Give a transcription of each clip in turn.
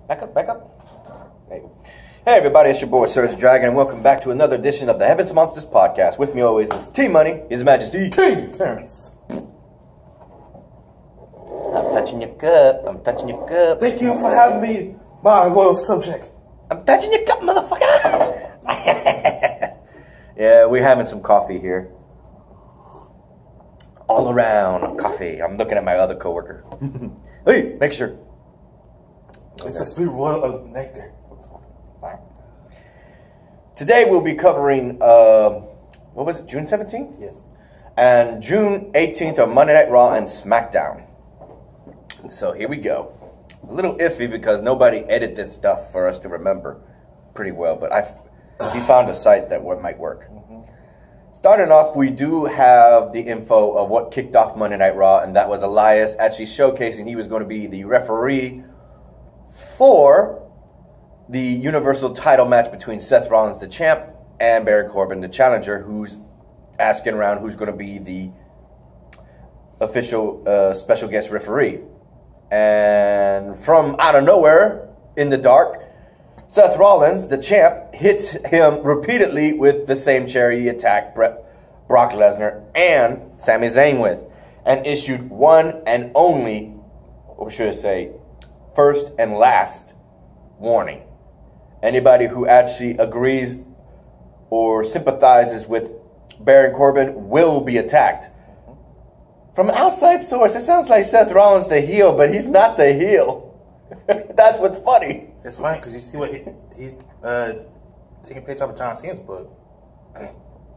Back up, back up. Hey, everybody, it's your boy SergDragon, and welcome back to another edition of the Heavens Monsters podcast. With me always is T-Money, His Majesty King Terence. I'm touching your cup. I'm touching your cup. Thank you for having me, my loyal subject. I'm touching your cup, motherfucker. Yeah, we're having some coffee here. All around coffee. I'm looking at my other coworker. Hey, make sure. It's a sweet royal of nectar. Today we'll be covering, what was it, June 17th? Yes. And June 18th are Monday Night Raw and Smackdown. So here we go. A little iffy because nobody edited this stuff for us to remember pretty well, but we found a site that might work. Starting off, we do have the info of what kicked off Monday Night Raw, and that was Elias actually showcasing he was going to be the referee for the Universal title match between Seth Rollins, the champ, and Baron Corbin, the challenger, who's asking around who's going to be the official special guest referee. And from out of nowhere, in the dark, Seth Rollins, the champ, hits him repeatedly with the same chair he attacked Brock Lesnar and Sami Zayn with, and issued one and only, or should I say, first and last warning. Anybody who actually agrees or sympathizes with Baron Corbin will be attacked. From outside source, it sounds like Seth Rollins the heel, but he's not the heel. That's what's funny. It's funny because you see what he's taking a page off of John Cena's book.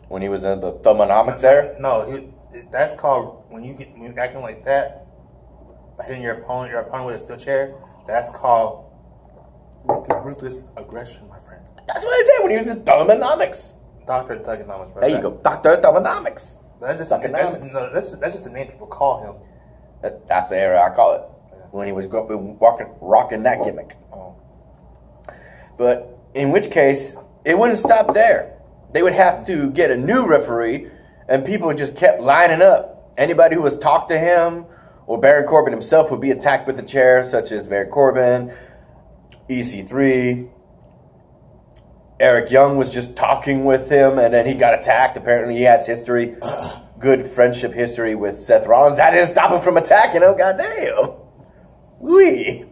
When he was in the Thumonomics era? No, that's called when you're acting like that, by hitting your opponent with a steel chair. That's called ruthless aggression, my friend. That's what I said when he was in Thumonomics. Dr. Thugonomics, bro. There you go, Dr. Thumonomics. That's just a name people call him. That's the era I call it. When he was rocking that gimmick. But in which case, it wouldn't stop there. They would have to get a new referee, and people just kept lining up. Anybody who was talked to him, or Baron Corbin himself, would be attacked with a chair, such as Baron Corbin, EC3. Eric Young was just talking with him, and then he got attacked. Apparently, he has history, good friendship history with Seth Rollins. That didn't stop him from attacking him. Goddamn. Wee.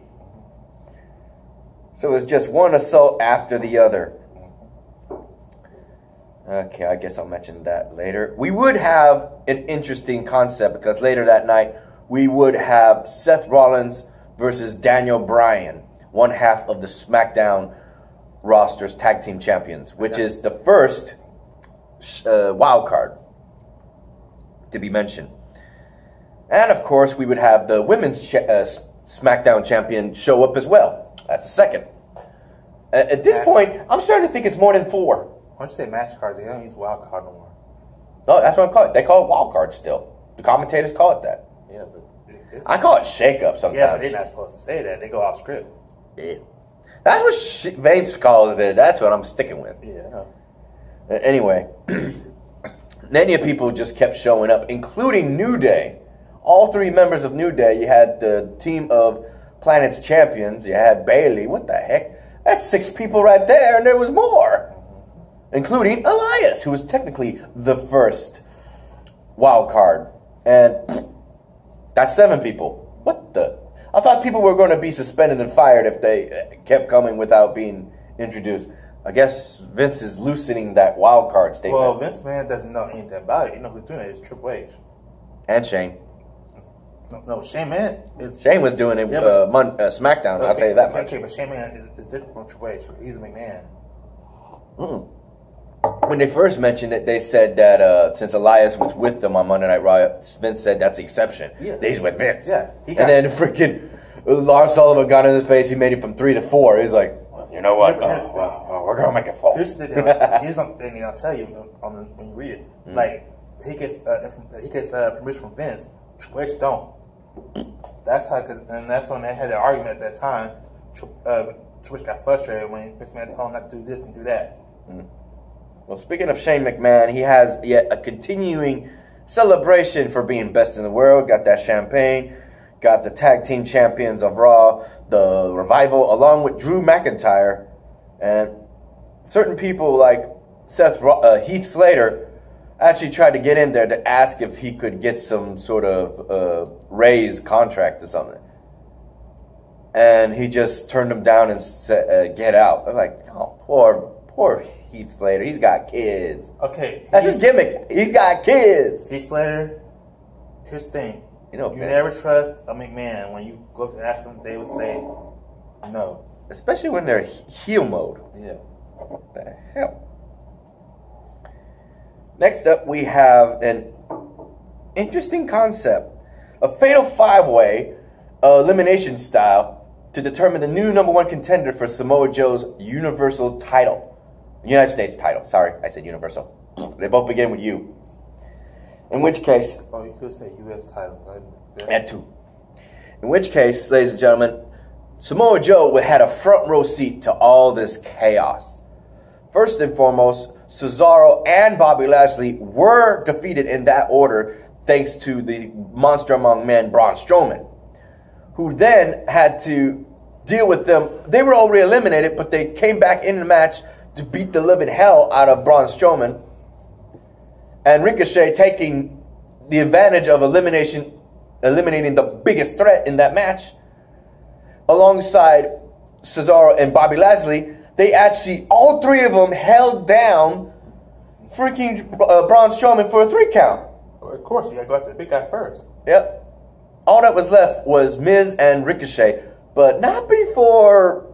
So it's just one assault after the other. Okay, I guess I'll mention that later. We would have an interesting concept because later that night we would have Seth Rollins versus Daniel Bryan, one half of the Smackdown roster's tag team champions, which is the first wild card to be mentioned. And of course, we would have the women's Smackdown champion show up as well. That's the second. At this point, I'm starting to think it's more than 4. Why don't you say match cards? They don't use wild card no more. No, that's what I call it. They call it wild card still. The commentators call it that. Yeah, but I call it shake up sometimes. Yeah, but they're not supposed to say that. They go off script. Yeah. That's what Vince calls it. That's what I'm sticking with. Yeah. Anyway, many people just kept showing up, including New Day. All 3 members of New Day. You had the team of Planet's champions. You had Bayley. What the heck? That's 6 people right there, and there was more. Including Elias, who was technically the first wild card. And that's 7 people. What the? I thought people were going to be suspended and fired if they kept coming without being introduced. I guess Vince is loosening that wild card statement. Well, Vince man doesn't know anything about it. You know who's doing it? It's Triple H. And Shane. No, Shane Man is... Shane was doing it with SmackDown, okay, I'll tell you that much. Okay, but Shane Man is different from Triple H. He's a McMahon. When they first mentioned it, they said that since Elias was with them on Monday Night Raw, Vince said that's the exception. Yeah. He's with Vince. Yeah. And then freaking Lars Sullivan got in his face. He made it from 3 to 4. He's like, well, you know what? We're going to make it 4. Here's something I'll tell you when you read it. Like, he gets permission from Vince. Triple H don't. That's how, and that's when they had the argument at that time. Triple H got frustrated when Vince McMahon told him not to do this and do that. Well, speaking of Shane McMahon, he has yet a continuing celebration for being best in the world. Got that champagne. Got the tag team champions of Raw, the Revival, along with Drew McIntyre, and certain people like Heath Slater actually tried to get in there to ask if he could get some sort of raise contract or something. And he just turned them down and said, get out. I'm like, oh, poor Heath Slater. He's got kids. Okay. That's his gimmick. He's got kids. Heath Slater, here's the thing. You know, you never trust a McMahon. When you go up to ask them, they will say no. Especially when they're heel mode. Yeah. What the hell? Next up, we have an interesting concept. A fatal five-way elimination style to determine the new #1 contender for Samoa Joe's Universal title. United States title. Sorry, I said Universal. They both begin with U. In which case... Oh, you could say U.S. title. At 2. In which case, ladies and gentlemen, Samoa Joe had a front row seat to all this chaos. First and foremost, Cesaro and Bobby Lashley were defeated in that order thanks to the monster among men, Braun Strowman, who then had to deal with them. They were already eliminated, but they came back in the match to beat the living hell out of Braun Strowman. And Ricochet taking the advantage of eliminating the biggest threat in that match. Alongside Cesaro and Bobby Lashley, they actually, all three of them held down freaking Braun Strowman for a 3 count. Well, of course, you gotta go after the big guy first. Yep. All that was left was Miz and Ricochet, but not before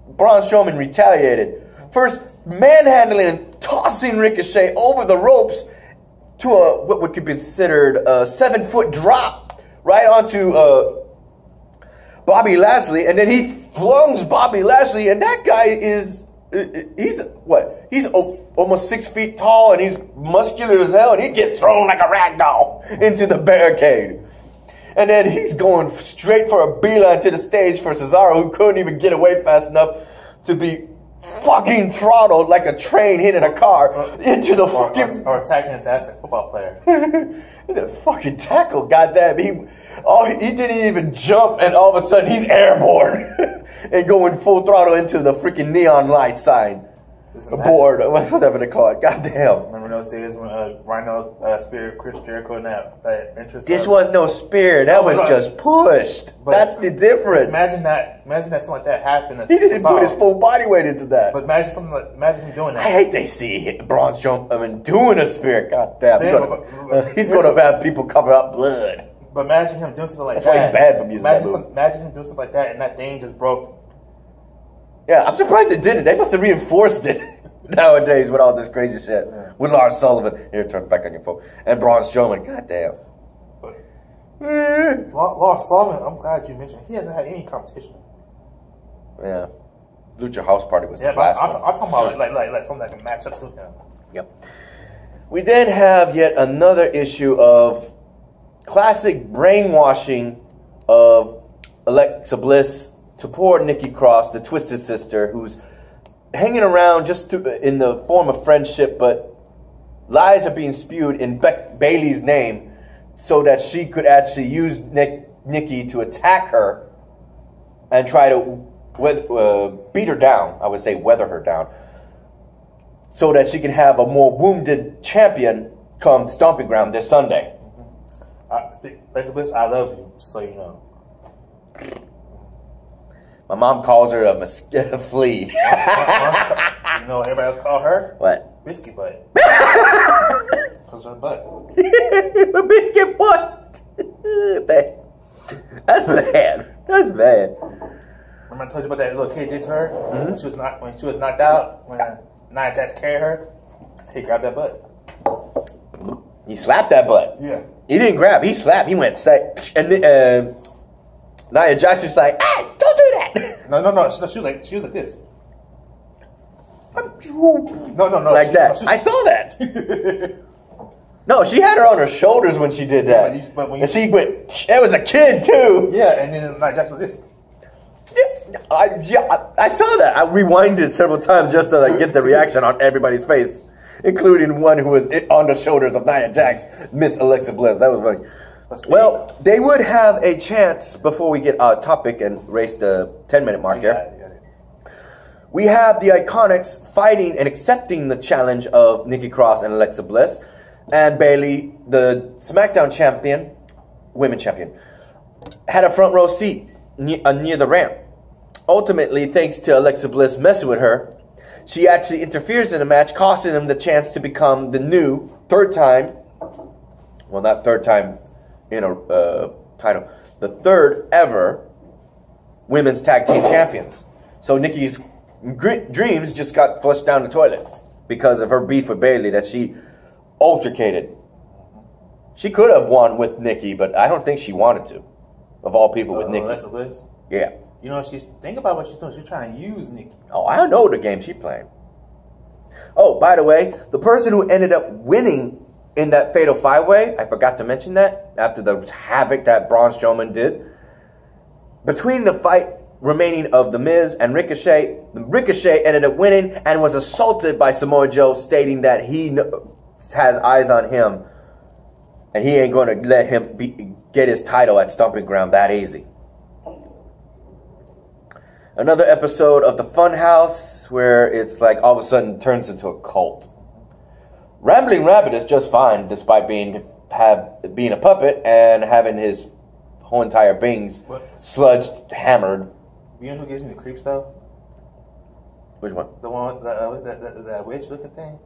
Braun Strowman retaliated. First, manhandling and tossing Ricochet over the ropes to what would be considered a 7-foot drop right onto Bobby Lashley, and then he flungs Bobby Lashley, and that guy he's almost 6 feet tall, and he's muscular as hell, and he gets thrown like a rag doll into the barricade. And then he's going straight for a beeline to the stage for Cesaro, who couldn't even get away fast enough to be fucking throttled like a train hitting a car into the fucking... Or attacking his ass like a football player. That fucking tackle, goddamn. He didn't even jump, and all of a sudden he's airborne and going full throttle into the freaking neon light sign. Board, whatever they call it. Goddamn. Remember those days when Rhino speared Chris Jericho and that interest? This was no spear. That was just pushed. But that's the difference. Imagine that something like that happened. He didn't put his full body weight into that. But imagine him doing that. I hate they see Braun Strowman doing a spear. Goddamn. He's going to have people cover up blood. But imagine him doing something like that. That's why he's bad for using that move. Imagine him doing something like that and that thing just broke. Yeah, I'm surprised it didn't. They must have reinforced it nowadays with all this crazy shit. Yeah. With Lars Sullivan. Here, turn back on your phone. And Braun Strowman. Goddamn. Lars Sullivan, I'm glad you mentioned. He hasn't had any competition. Yeah. Lucha House Party was his last one. I'm talking about like something that can match up to him. Yep. We then have yet another issue of classic brainwashing of Alexa Bliss to poor Nikki Cross, the Twisted Sister, who's hanging around just in the form of friendship, but lies are being spewed in Bayley's name so that she could actually use Nikki to attack her and try to beat her down. I would say weather her down, so that she can have a more wounded champion come Stomping Ground this Sunday. Alexa Bliss, I love you, just so you know. My mom calls her a flea. You know what everybody else call her? What? Biscuit butt. Because her butt. A biscuit butt. That's bad. That's bad. Remember I told you about that little kid did to her? Mm-hmm. When she was knocked out, when Nia Jax carried her, he grabbed that butt. He slapped that butt. Yeah. He didn't grab. He slapped. He went and Nia Jax was like, "Hey, don't do that." No. She was like this. No. Like that. I saw that. No, she had her on her shoulders when she did that. And she went. It was a kid too. Yeah, and then Nia Jax was this. I saw that. I rewinded it several times just to get the reaction on everybody's face, including one who was on the shoulders of Nia Jax, Miss Alexa Bliss. That was funny. Well, they would have a chance before we get our topic and race the 10-minute mark here. We have the Iconics fighting and accepting the challenge of Nikki Cross and Alexa Bliss. And Bayley, the Smackdown champion, women champion, had a front row seat near the ramp. Ultimately, thanks to Alexa Bliss messing with her, she actually interferes in the match, costing him the chance to become the new third time, well, not third time in a title, the third ever women's tag team champions. So Nikki's dreams just got flushed down the toilet because of her beef with Bayley that she altercated. She could have won with Nikki, but I don't think she wanted to. Of all people, with Nikki. Alexa Bliss? Yeah. You know, think about what she's doing. She's trying to use Nikki. Oh, I don't know the game she's playing. Oh, by the way, the person who ended up winning in that Fatal 5-Way, I forgot to mention that, after the havoc that Braun Strowman did. Between the fight remaining of The Miz and Ricochet, Ricochet ended up winning and was assaulted by Samoa Joe, stating that he has eyes on him and he ain't going to let him get his title at Stomping Ground that easy. Another episode of the Funhouse where it's like all of a sudden turns into a cult. Rambling Rabbit is just fine despite being a puppet and having his whole entire being sludged, hammered. You know who gives me the creeps though? Which one? The one with that witch looking thing?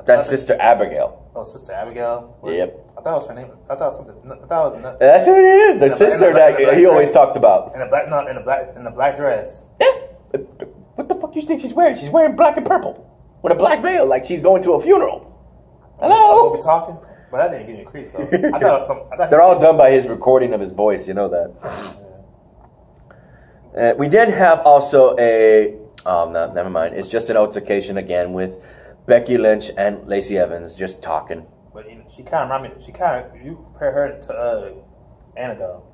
That's Sister Abigail. Oh, Sister Abigail? Yep. I thought it was her name. I thought it was something. I thought it was that's who it is. The sister that he always talked about. In the black dress. Yeah. What the fuck do you think she's wearing? She's wearing black and purple with a black veil, like she's going to a funeral. Hello. We'll be talking, but that didn't give me a creep though. I thought it was some. They're all done by his recording of his voice. You know that. We did have also a. Oh no, never mind. It's just an altercation again with Becky Lynch and Lacey Evans just talking. But she kind of you compare her to Annabelle.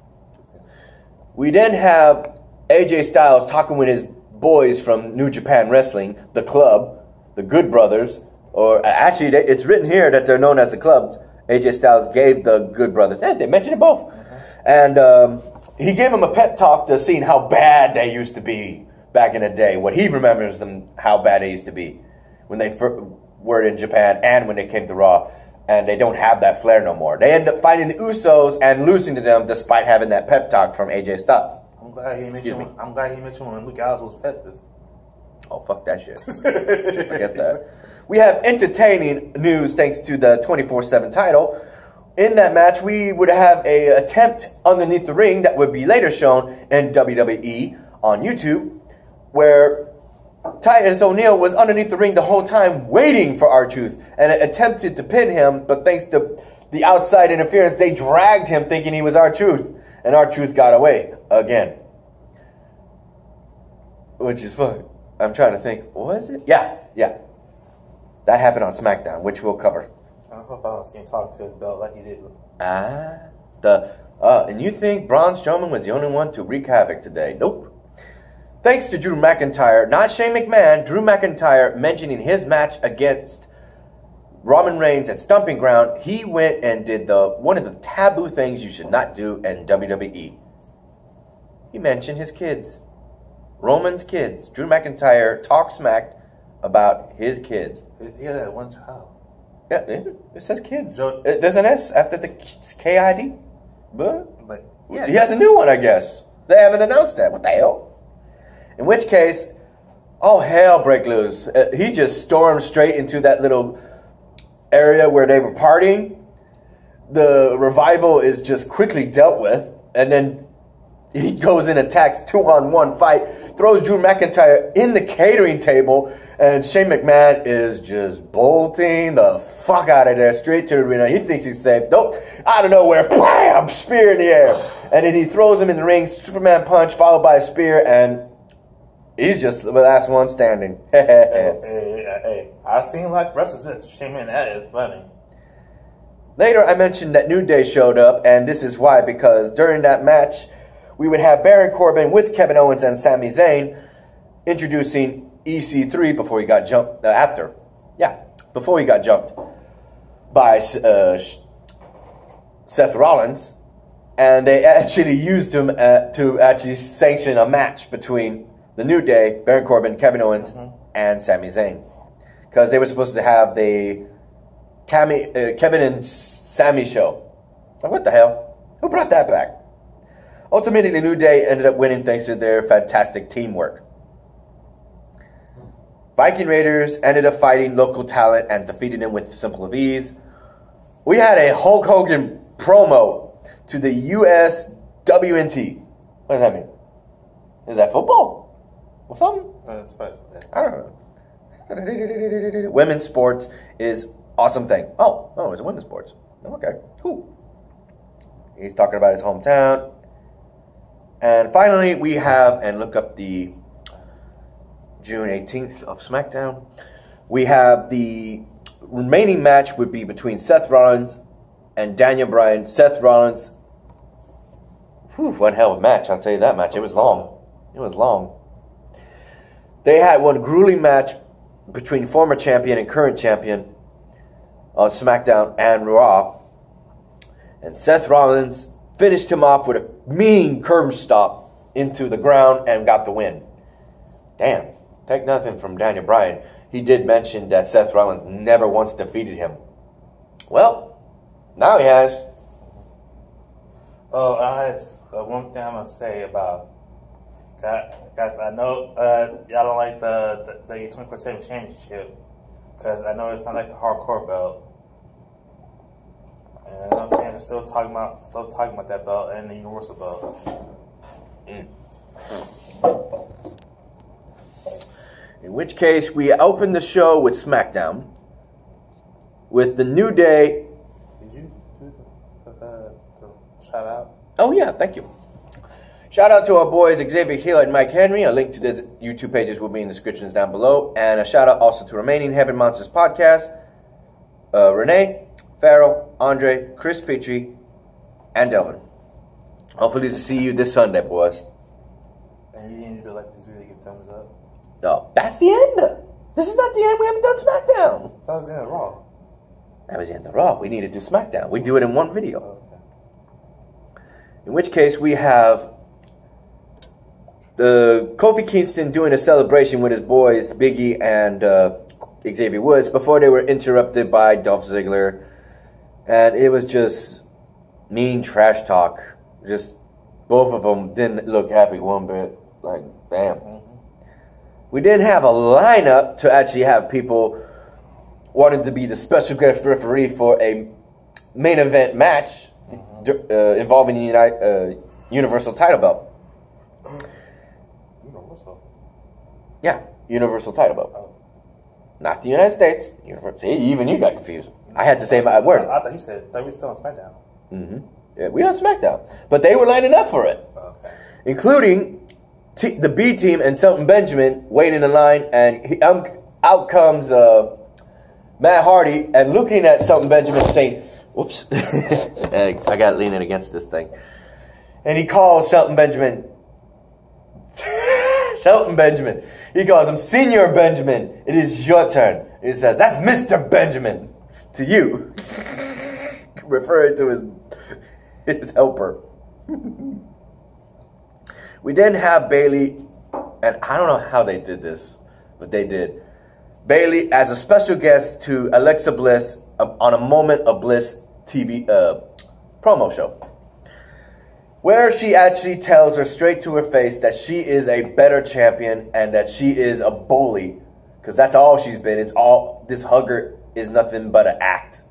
We then have AJ Styles talking with his boys from New Japan Wrestling, the club, the Good Brothers, or actually it's written here that they're known as the clubs. AJ Styles gave the Good Brothers. They mentioned it both. And he gave them a pep talk to seeing how bad they used to be back in the day. What he remembers them, how bad they used to be when they were in Japan and when they came to Raw, and they don't have that flair no more. They end up fighting the Usos and losing to them despite having that pep talk from AJ Styles. I'm glad he mentioned when Luke Gallows was Festus. Oh, fuck that shit. Forget that. We have entertaining news thanks to the 24/7 title. In that match, we would have an attempt underneath the ring that would be later shown in WWE on YouTube, where Titus O'Neil was underneath the ring the whole time waiting for R-Truth and attempted to pin him, but thanks to the outside interference, they dragged him thinking he was R-Truth, and R-Truth got away again. Which is fun. I'm trying to think, was it? Yeah. That happened on SmackDown, which we'll cover. I hope I don't see him talk to his belt like he did. And you think Braun Strowman was the only one to wreak havoc today? Nope. Thanks to Drew McIntyre, not Shane McMahon, Drew McIntyre mentioning his match against Roman Reigns at Stomping Ground, he went and did one of the taboo things you should not do in WWE. He mentioned his kids. Roman's kids. Drew McIntyre talked smack about his kids. He had that one child. Yeah, it says kids. There's an S after the KID. But yeah, he has a new one, I guess. They haven't announced that. What the hell? In which case, oh hell break loose. He just stormed straight into that little area where they were partying. The revival is just quickly dealt with. And then he goes and attacks 2-on-1 fight. Throws Drew McIntyre in the catering table. And Shane McMahon is just bolting the fuck out of there. Straight to the arena. He thinks he's safe. Nope. Out of nowhere. Bam! Spear in the air. And then he throws him in the ring. Superman punch followed by a spear. And he's just the last one standing. Hey, I seen like wrestlers that Shane McMahon. That is funny. Later, I mentioned that New Day showed up, and this is why, because during that match, we would have Baron Corbin with Kevin Owens and Sami Zayn introducing EC3 before he got jumped. Before he got jumped by Seth Rollins, and they actually used him to actually sanction a match between The New Day, Baron Corbin, Kevin Owens, and Sami Zayn. Because they were supposed to have the Kevin and Sami show. Like, what the hell? Who brought that back? Ultimately, The New Day ended up winning thanks to their fantastic teamwork. Viking Raiders ended up fighting local talent and defeating them with simple ease. We had a Hulk Hogan promo to the US WNT. What does that mean? Is that football? Or something? I don't know. Women's sports is awesome thing. Oh, it's women's sports. Okay, cool. He's talking about his hometown. And finally, we have, and look up the June 18th of Smackdown. We have the remaining match would be between Seth Rollins and Daniel Bryan. Seth Rollins, one hell of a match, I'll tell you that match. It was long. It was long. They had one grueling match between former champion and current champion on SmackDown and Raw. And Seth Rollins finished him off with a mean curb stop into the ground and got the win. Damn, take nothing from Daniel Bryan. He did mention that Seth Rollins never once defeated him. Well, now he has. Oh, one thing I'm going to say about that, guys, I know y'all don't like the 24/7 championship, because I know it's not like the hardcore belt. And I'm saying I'm still talking about that belt and the Universal belt. In which case, we opened the show with SmackDown with the New Day. Did you do the shout out? Oh yeah, thank you. Shout out to our boys Xavier Hill and Mike Henry. A link to the YouTube pages will be in the descriptions down below. And a shout out also to Remaining Heaven Monsters podcast, Renee, Farrell, Andre, Chris Petrie, and Dylan. Hopefully to see you this Sunday, boys. And you didn't like this video, give thumbs up. Oh, that's the end. This is not the end. We haven't done SmackDown. That was the end of Raw. That was the end of Raw. We need to do SmackDown. We do it in one video. Oh, okay. In which case we have the Kofi Kingston doing a celebration with his boys Biggie and Xavier Woods before they were interrupted by Dolph Ziggler. And it was just mean trash talk. Just both of them didn't look happy one bit. Like, damn. We didn't have a lineup to actually have people wanting to be the special guest referee for a main event match involving the Universal title belt. Universal? Yeah, Universal title belt. Oh. Not the United States. See, even you got confused. I had to say my word. I thought you said that we were still on SmackDown. Yeah, we on SmackDown. But they were lining up for it. Okay. Including the B team and Shelton Benjamin waiting in line, and out comes Matt Hardy and looking at Shelton Benjamin saying, whoops, I got leaning against this thing. And he calls Shelton Benjamin, he calls him Senior Benjamin. It is your turn. He says, that's Mr. Benjamin to you. Referring to his helper. We then have Bayley, and I don't know how they did this, but they did. Bayley as a special guest to Alexa Bliss on a Moment of Bliss TV promo show, where she actually tells her straight to her face that she is a better champion and that she is a bully, because that's all she's been. It's all, this hugger is nothing but an act.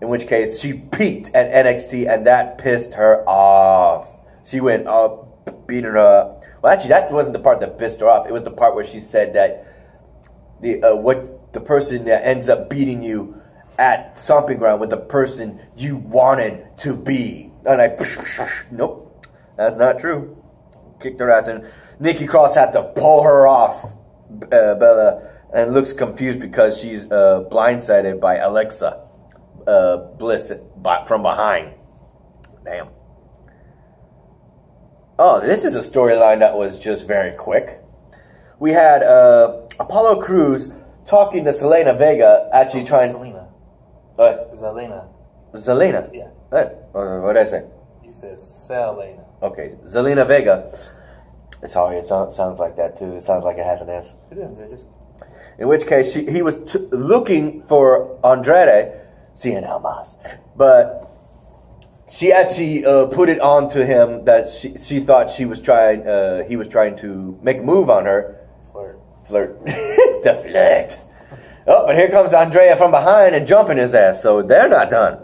In which case, she peaked at NXT, and that pissed her off. She went up, beating her up. Well, actually, that wasn't the part that pissed her off. It was the part where she said that the person that ends up beating you at Stomping Ground with the person you wanted to be. And I, nope, that's not true. Kicked her ass, and Nikki Cross had to pull her off, Bella, and looks confused because she's blindsided by Alexa Bliss from behind. Damn. Oh, this is a storyline that was just very quick. We had Apollo Crews talking to Zelina Vega, actually trying... Zelina. What? Zelina. Zelina? Yeah. What did I say? You said Selena. Okay, Zelina Vega. Sorry, it sounds like that too. It sounds like it has an S. It is. In which case, he was looking for Andrade, Cien Almas, but she actually put it on to him that she thought he was trying to make a move on her. Flirt. Deflect. Oh, but here comes Andrea from behind and jumping his ass, so they're not done.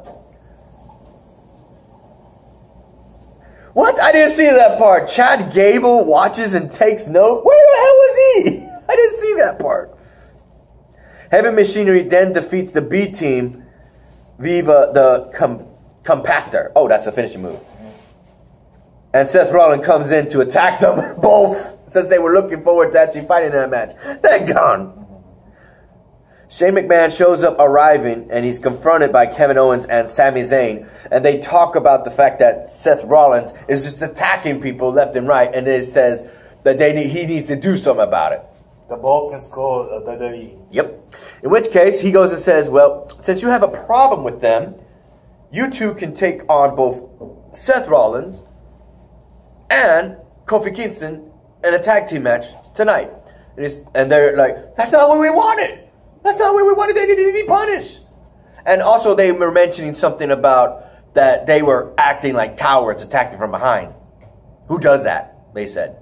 What? I didn't see that part. Chad Gable watches and takes note. Where the hell was he? I didn't see that part. Heavy Machinery then defeats the B team, Viva the Compactor. Oh, that's a finishing move. And Seth Rollins comes in to attack them both, since they were looking forward to actually fighting in that match. They're gone. Shane McMahon shows up arriving, and he's confronted by Kevin Owens and Sami Zayn. And they talk about the fact that Seth Rollins is just attacking people left and right, and it says that he needs to do something about it. The Balkan Skull of WWE. Yep. In which case, he goes and says, well, since you have a problem with them, you two can take on both Seth Rollins and Kofi Kingston in a tag team match tonight. And they're like, that's not what we wanted. That's not what we wanted. They needed to be punished. And also they were mentioning something about that they were acting like cowards attacking from behind. Who does that? They said.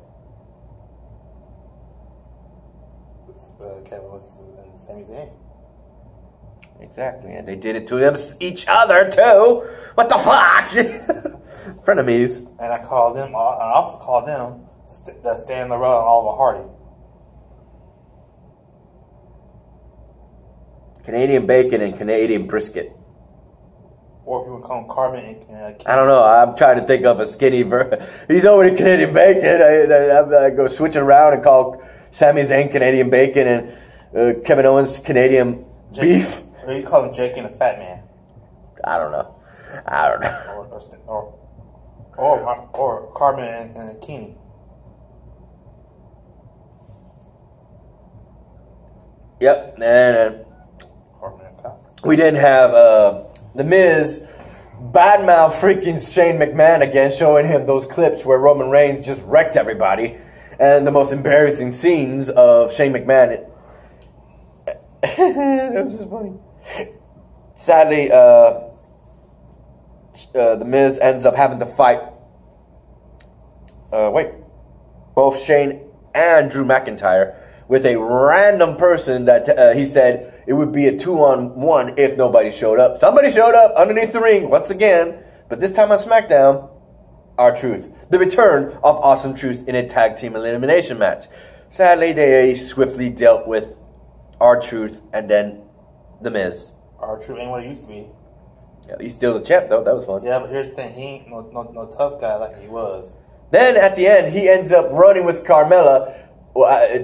Kevin Owens and Sami Zayn. Exactly. And they did it to each other too. What the fuck? Frenemies. And I also called them that stand the road on Oliver Hardy. Canadian bacon and Canadian brisket. Or if you would call him Carmen and I don't know. I'm trying to think of a skinny version. He's already Canadian bacon. I go switching around and call Sami Zayn Canadian bacon and Kevin Owens Canadian beef. Or you call him Jake and the Fat Man. I don't know. Or Carmen and Keeney. Yep. And we didn't have The Miz badmouth freaking Shane McMahon again, showing him those clips where Roman Reigns just wrecked everybody, and the most embarrassing scenes of Shane McMahon. That was just funny. Sadly, The Miz ends up having to fight both Shane and Drew McIntyre with a random person that he said it would be a 2-on-1 if nobody showed up. Somebody showed up underneath the ring once again, but this time on SmackDown, R-Truth. The return of Awesome Truth in a tag team elimination match. Sadly, they swiftly dealt with R-Truth and then The Miz. R-Truth ain't what he used to be. Yeah, he's still the champ though. That was fun. Yeah, but here's the thing. He ain't no tough guy like he was. Then at the end, he ends up running with Carmella,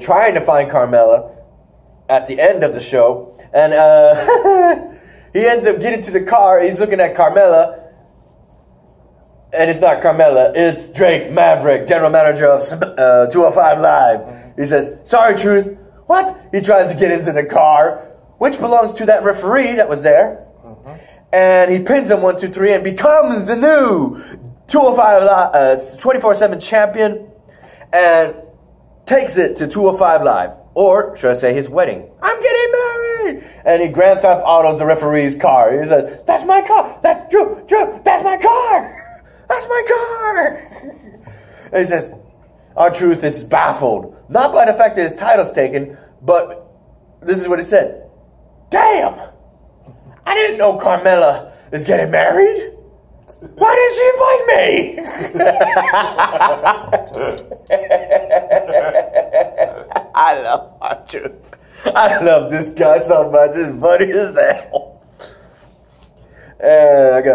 trying to find Carmella at the end of the show. And he ends up getting to the car. He's looking at Carmella. And it's not Carmella. It's Drake Maverick, general manager of 205 Live. He says, sorry, Truth. What? He tries to get into the car, which belongs to that referee that was there. And he pins him 1, 2, 3 and becomes the new 205 Live, 24/7 champion. And takes it to 205 Live. Or, should I say, his wedding. I'm getting married! And he Grand Theft Autos the referee's car. He says, that's my car! That's Drew! That's my car! That's my car! And he says, R-Truth is baffled. Not by the fact that his title's taken, but this is what he said. Damn! I didn't know Carmella is getting married! Why didn't she invite me? I love R-Truth. I love this guy so much. It's funny as hell. And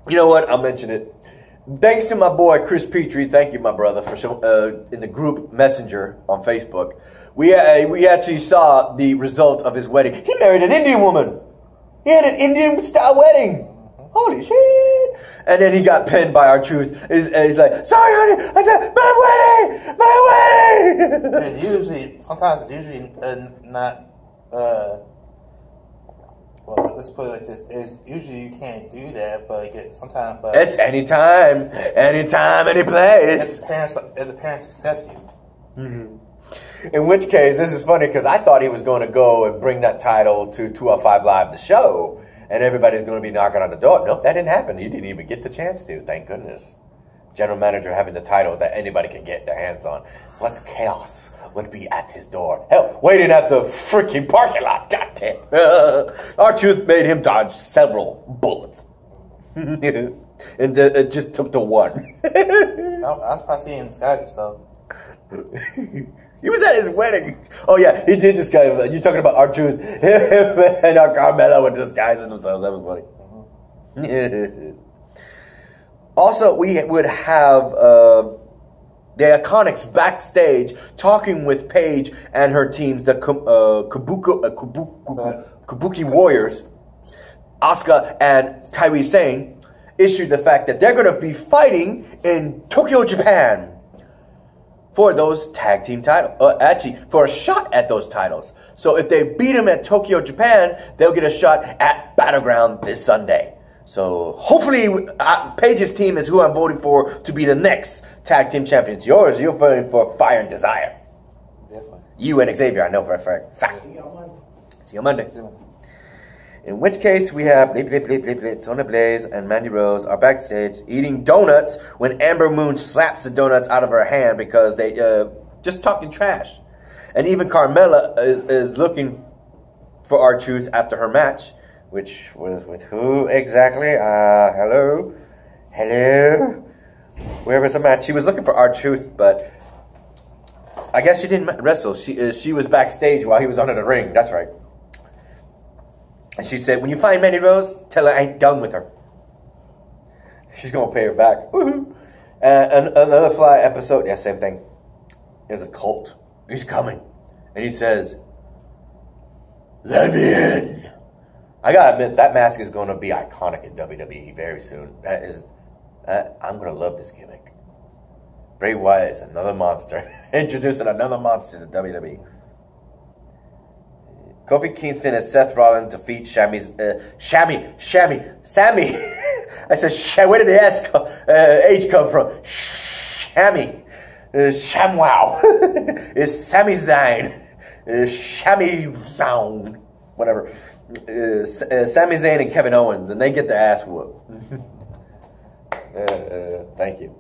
you know what? I'll mention it. Thanks to my boy Chris Petrie. Thank you, my brother, for in the group messenger on Facebook. We actually saw the result of his wedding. He married an Indian woman. He had an Indian style wedding. Holy shit! And then he got pinned by R-Truth. He's like, sorry, honey, I said, my wedding! And sometimes it's usually not, Well, let's put it like this: usually you can't do that, but sometimes. But it's anytime, any place. If the parents accept you. Mm-hmm. In which case, this is funny because I thought he was going to go and bring that title to 205 Live, the show, and everybody's going to be knocking on the door. Nope, that didn't happen. He didn't even get the chance to. Thank goodness. General manager having the title that anybody can get their hands on. What chaos would be at his door? Hell, waiting at the freaking parking lot. Goddamn. R-Truth made him dodge several bullets. And it just took the one. I was probably seeing him disguise himself. He was at his wedding. Oh yeah, he did disguise. You're talking about R-Truth. Him and our Carmelo were disguising themselves. That was funny. Mm-hmm. Also, we would have the Iconics backstage talking with Paige and her teams, the Kabuki Warriors. Asuka and Kairi Sane issued the fact that they're going to be fighting in Tokyo, Japan for those tag team titles. Actually, for a shot at those titles. So if they beat them at Tokyo, Japan, they'll get a shot at Battleground this Sunday. So hopefully Paige's team is who I'm voting for to be the next tag team champions. You're voting for Fire and Desire. Definitely. You and Xavier, I know for a fact. See you on Monday. In which case we have Sonya Blaze and Mandy Rose are backstage eating donuts when Amber Moon slaps the donuts out of her hand because they just talking trash. And even Carmella is looking for R-Truth after her match. Which was with who exactly? Hello? Where was the match? She was looking for R-Truth, but I guess she didn't wrestle. She was backstage while he was under the ring. That's right. And she said, when you find Mandy Rose, tell her I ain't done with her. She's going to pay her back. Woohoo! And another Fly episode, yeah, same thing. There's a cult. He's coming. And he says, let me in. I gotta admit, that mask is going to be iconic in WWE very soon. I'm going to love this gimmick. Bray Wyatt is another monster. Introducing another monster to WWE. Kofi Kingston and Seth Rollins defeat Sammy. I said, where did the H come from? Sammy. Shamwow. It's Sami Zayn. Sami Zayn. Whatever. Sami Zayn and Kevin Owens, and they get the ass whooped. Thank you.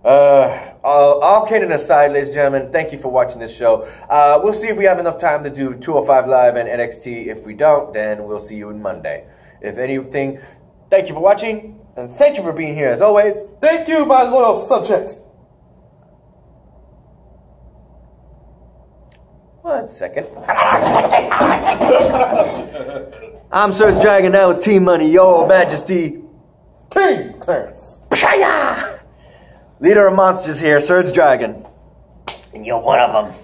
All kidding aside, ladies and gentlemen, thank you for watching this show. We'll see if we have enough time to do 205 Live and NXT. If we don't, then we'll see you on Monday. If anything, thank you for watching, and thank you for being here as always. Thank you, my loyal subject. 1 second. I'm SergDragon, that was Team Money, Your Majesty. King Terence. Leader of monsters here, SergDragon. And you're one of them.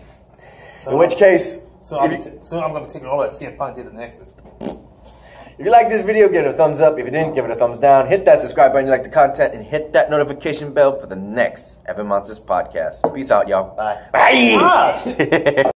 So, in which case... So I'm going to take it all that CM Punk did the Nexus. If you like this video, give it a thumbs up. If you didn't, give it a thumbs down. Hit that subscribe button if you like the content. And hit that notification bell for the next Evan Monsters podcast. Peace out, y'all. Bye. Bye.